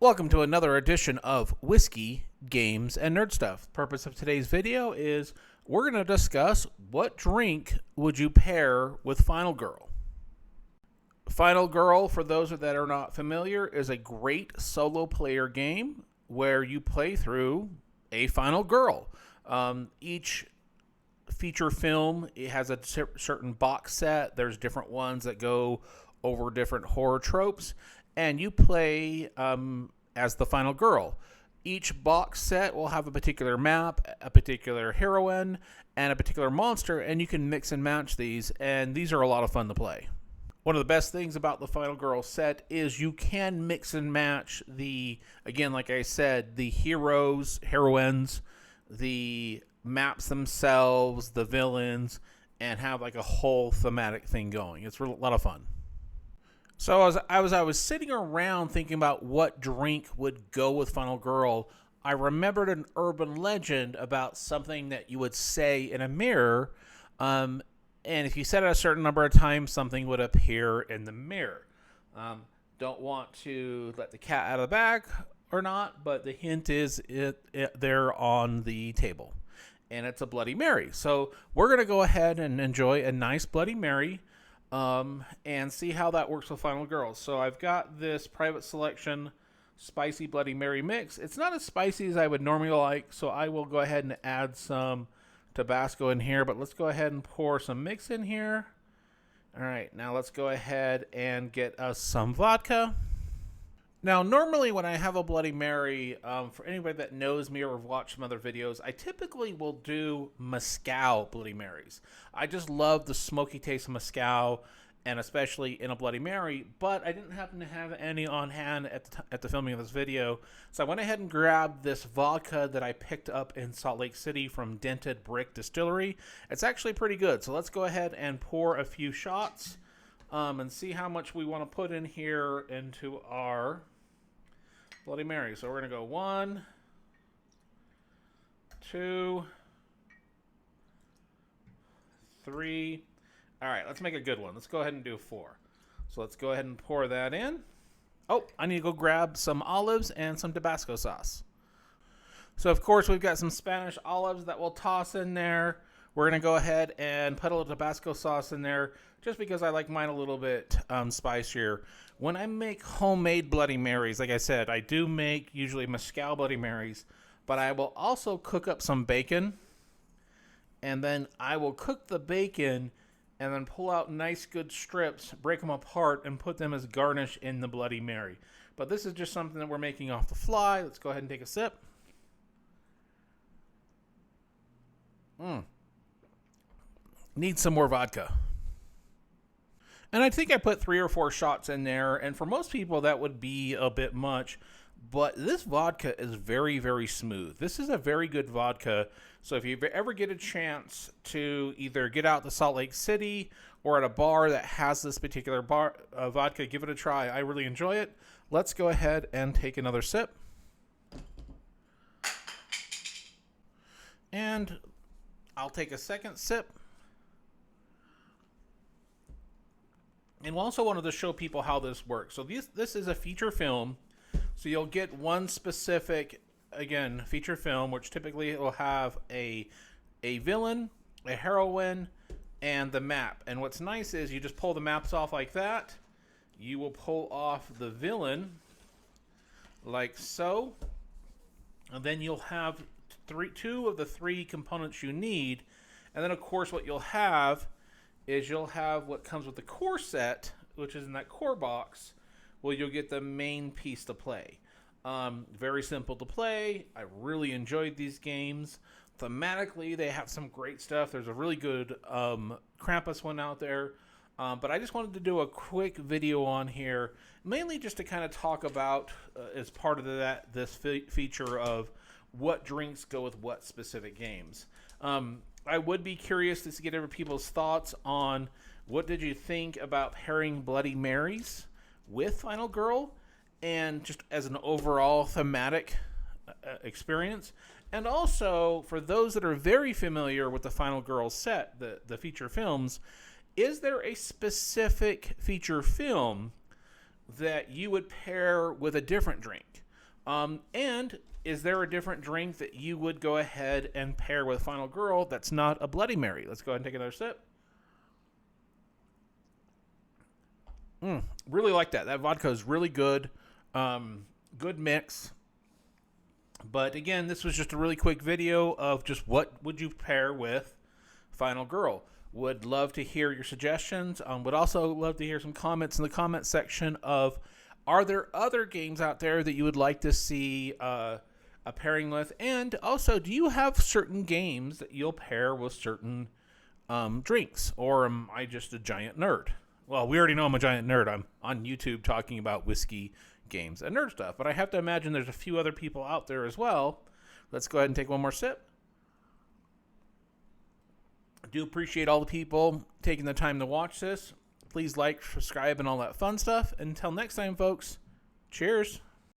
Welcome to another edition of Whiskey, Games, and Nerd Stuff. Purpose of today's video is we're going to discuss what drink would you pair with Final Girl. Final Girl, for those that are not familiar, is a great solo player game where you play through a final girl. Each feature film, it has a certain box set. There's different ones that go over different horror tropes, and you play as the final girl. Each box set will have a particular map, a particular heroine, and a particular monster, and you can mix and match these, and these are a lot of fun to play. One of the best things about the Final Girl set is you can mix and match again, like I said, the heroes, heroines, the maps themselves, the villains, and have like a whole thematic thing going. It's a lot of fun. So as I was sitting around thinking about what drink would go with Final Girl, I remembered an urban legend about something that you would say in a mirror, and if you said it a certain number of times, something would appear in the mirror. Don't want to let the cat out of the bag or not, but the hint is there on the table, and it's a Bloody Mary. So we're going to go ahead and enjoy a nice Bloody Mary and see how that works with Final Girl. So I've got this Private Selection Spicy Bloody Mary mix. It's not as spicy as I would normally like, so I will go ahead and add some Tabasco in here, but let's go ahead and pour some mix in here. All right, now let's go ahead and get us some vodka. Now, normally when I have a Bloody Mary, for anybody that knows me or have watched some other videos, I typically will do Mezcal Bloody Marys. I just love the smoky taste of Mezcal, and especially in a Bloody Mary, but I didn't happen to have any on hand at the filming of this video, so I went ahead and grabbed this vodka that I picked up in Salt Lake City from Dented Brick Distillery. It's actually pretty good, so let's go ahead and pour a few shots and see how much we want to put in here into our Bloody Mary. So we're going to go 1, 2, 3. All right, let's make a good one. Let's go ahead and do 4. So let's go ahead and pour that in. Oh, I need to go grab some olives and some Tabasco sauce. So, of course, we've got some Spanish olives that we'll toss in there. We're going to go ahead and put a little Tabasco sauce in there just because I like mine a little bit spicier. When I make homemade Bloody Marys, like I said, I do make usually Mezcal Bloody Marys, but I will also cook up some bacon, and then I will cook the bacon and then pull out nice good strips, break them apart, and put them as garnish in the Bloody Mary. But this is just something that we're making off the fly. Let's go ahead and take a sip. Need some more vodka. And I think I put 3 or 4 shots in there, and for most people that would be a bit much, but this vodka is very, very smooth. This is a very good vodka, so if you ever get a chance to either get out to Salt Lake City or at a bar that has this particular vodka, give it a try. I really enjoy it. Let's go ahead and take another sip. And I'll take a second sip. And we also wanted to show people how this works. So this is a feature film. So you'll get one specific, again, feature film, which typically will have a villain, a heroine, and the map. And what's nice is you just pull the maps off like that. You will pull off the villain like so. And then you'll have 2 of the 3 components you need. And then, of course, what you'll have is you'll have what comes with the core set, which is in that core box. Well, you'll get the main piece to play. Very simple to play. I really enjoyed these games. Thematically, they have some great stuff. There's a really good Krampus one out there. But I just wanted to do a quick video on here, mainly just to kind of talk about, as part of this feature of what drinks go with what specific games. I would be curious to get other people's thoughts on what did you think about pairing Bloody Marys with Final Girl, and just as an overall thematic experience. And also, for those that are very familiar with the Final Girl set, the feature films, is there a specific feature film that you would pair with a different drink? And is there a different drink that you would go ahead and pair with Final Girl that's not a Bloody Mary? Let's go ahead and take another sip. Really like that. That vodka is really good. Good mix. But again, this was just a really quick video of just what would you pair with Final Girl. Would love to hear your suggestions. Would also love to hear some comments in the comment section of, are there other games out there that you would like to see a pairing with? And also, do you have certain games that you'll pair with certain drinks? Or am I just a giant nerd? Well, we already know I'm a giant nerd. I'm on YouTube talking about whiskey games and nerd stuff. But I have to imagine there's a few other people out there as well. Let's go ahead and take one more sip. I do appreciate all the people taking the time to watch this. Please like, subscribe, and all that fun stuff. Until next time, folks, cheers.